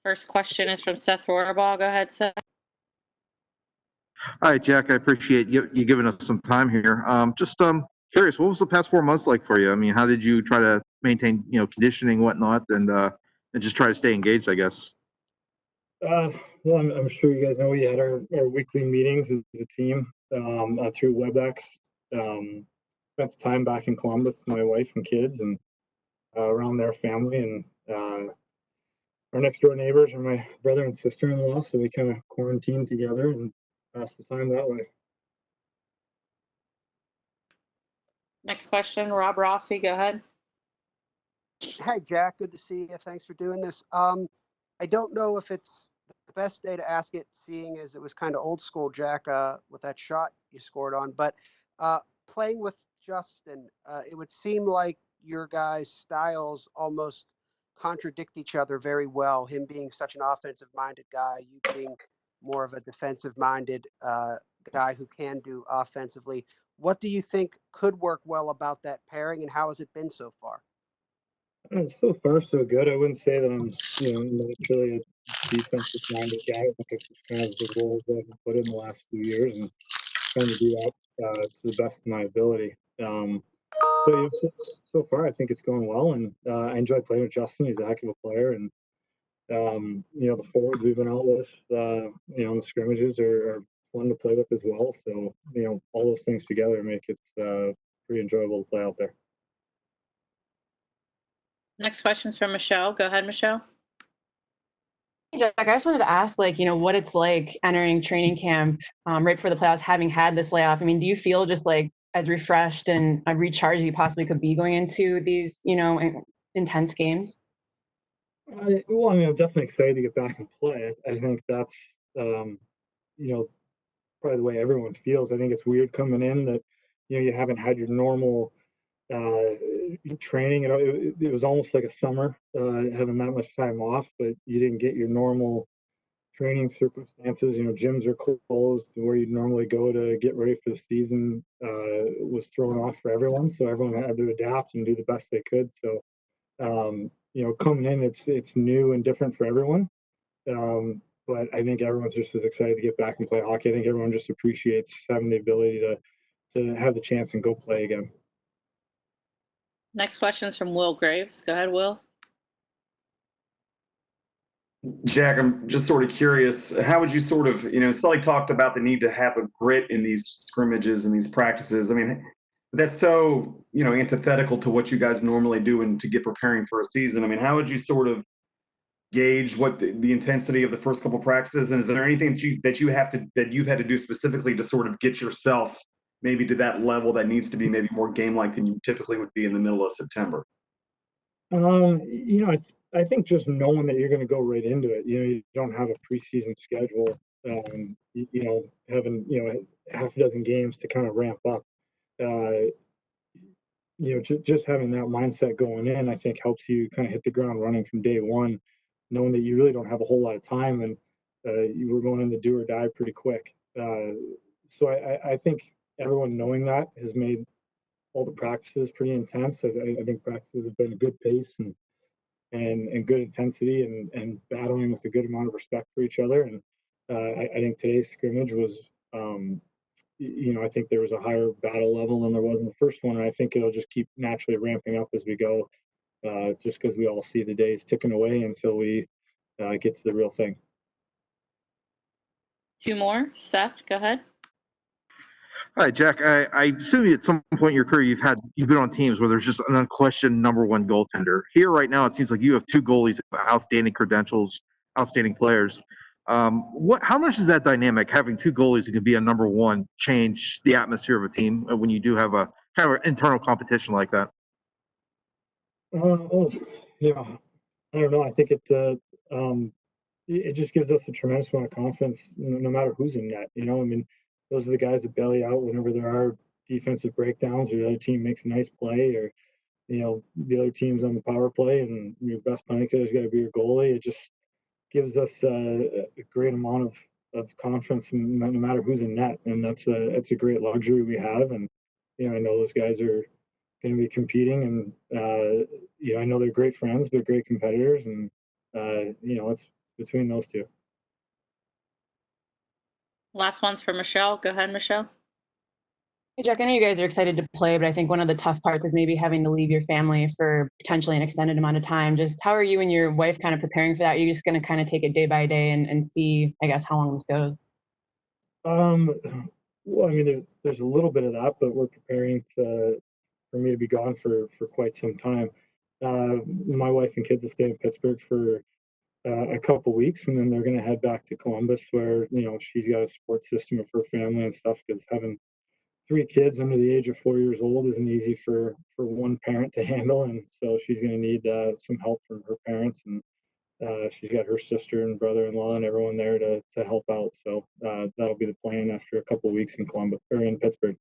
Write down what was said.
First question is from Seth Rohrabaugh. Go ahead, Seth. Hi, Jack. I appreciate you giving us some time here. Just curious, what was the past 4 months like for you? I mean, how did you try to maintain, conditioning, whatnot, and just try to stay engaged, I guess? Well, I'm sure you guys know we had our weekly meetings as a team through WebEx. Spent time back in Columbus with my wife and kids and around their family, and our next door neighbors are my brother and sister-in-law, so we kind of quarantined together and passed the time that way. Next question, Rob Rossi. Go ahead. Hey, Jack. Good to see you. Thanks for doing this. I don't know if it's the best day to ask it, seeing as it was kind of old school, Jack, with that shot you scored on. But playing with Justyn, it would seem like your guys' styles almost contradict each other very well. Him being such an offensive-minded guy, you being more of a defensive-minded guy who can do offensively. What do you think could work well about that pairing, and how has it been so far? So far, so good. I wouldn't say that I'm, naturally a defensive-minded guy. I think it's just kind of the roles that I've put in the last few years and trying to do that to the best of my ability. But so far, I think it's going well, and I enjoy playing with Justyn. He's a heck of a player, and the forwards we've been out with, in the scrimmages are fun to play with as well. So all those things together make it pretty enjoyable to play out there. Next question is from Michelle. Go ahead, Michelle. Hey, Jack, I just wanted to ask, what it's like entering training camp right before the playoffs, having had this layoff. I mean, do you feel just as refreshed and recharged as you possibly could be going into these, intense games? I'm definitely excited to get back and play. I think that's, probably the way everyone feels. I think it's weird coming in that, you haven't had your normal training. It was almost like a summer, having that much time off, but you didn't get your normal training circumstances. Gyms are closed. Where you'd normally go to get ready for the season was thrown off for everyone. So everyone had to adapt and do the best they could. So, coming in, it's new and different for everyone. But I think everyone's just as excited to get back and play hockey. I think everyone just appreciates having the ability to have the chance and go play again. Next question is from Will Graves. Go ahead, Will. Jack, I'm just sort of curious, how would you sort of, Sully talked about the need to have a grit in these scrimmages and these practices. I mean, that's so, antithetical to what you guys normally do and to get preparing for a season. I mean, how would you sort of gauge what the intensity of the first couple practices, and is there anything that you've had to do specifically to sort of get yourself maybe to that level that needs to be maybe more game-like than you typically would be in the middle of September? I think just knowing that you're going to go right into it, you don't have a preseason schedule, having, half a dozen games to kind of ramp up, just having that mindset going in, I think helps you kind of hit the ground running from day one, knowing that you really don't have a whole lot of time and you were going in the do or die pretty quick. So I think everyone knowing that has made all the practices pretty intense. I think practices have been a good pace and good intensity and battling with a good amount of respect for each other. And I think today's scrimmage was, I think there was a higher battle level than there was in the first one. And I think it'll just keep naturally ramping up as we go, just because we all see the days ticking away until we get to the real thing. Two more. Seth, go ahead. Hi, Jack. I assume at some point in your career you've been on teams where there's just an unquestioned number one goaltender. Here right now, it seems like you have two goalies with outstanding credentials, outstanding players. How much does that dynamic, having two goalies who can be a number one, change the atmosphere of a team when you do have a kind of an internal competition like that? I don't know. I think it just gives us a tremendous amount of confidence, no matter who's in net. I mean, those are the guys that bail you out whenever there are defensive breakdowns or the other team makes a nice play, or the other team's on the power play and your best playmaker has got to be your goalie. It just gives us a great amount of confidence, no matter who's in net, and that's a great luxury we have. And I know those guys are going to be competing, and I know they're great friends but great competitors, and it's between those two. Last one's for Michelle. Go ahead, Michelle. Hey, Jack, I know you guys are excited to play, but I think one of the tough parts is maybe having to leave your family for potentially an extended amount of time. Just how are you and your wife kind of preparing for that? You're just going to kind of take it day by day and see, I guess, how long this goes. Well, I mean, there's a little bit of that, but we're preparing for me to be gone for quite some time. My wife and kids will stay in Pittsburgh for a couple weeks, and then they're going to head back to Columbus, where she's got a support system of her family and stuff. Because having 3 kids under the age of 4 years old isn't easy for one parent to handle, and so she's going to need some help from her parents, and she's got her sister and brother-in-law and everyone there to help out. So that'll be the plan after a couple of weeks in Columbus or in Pittsburgh.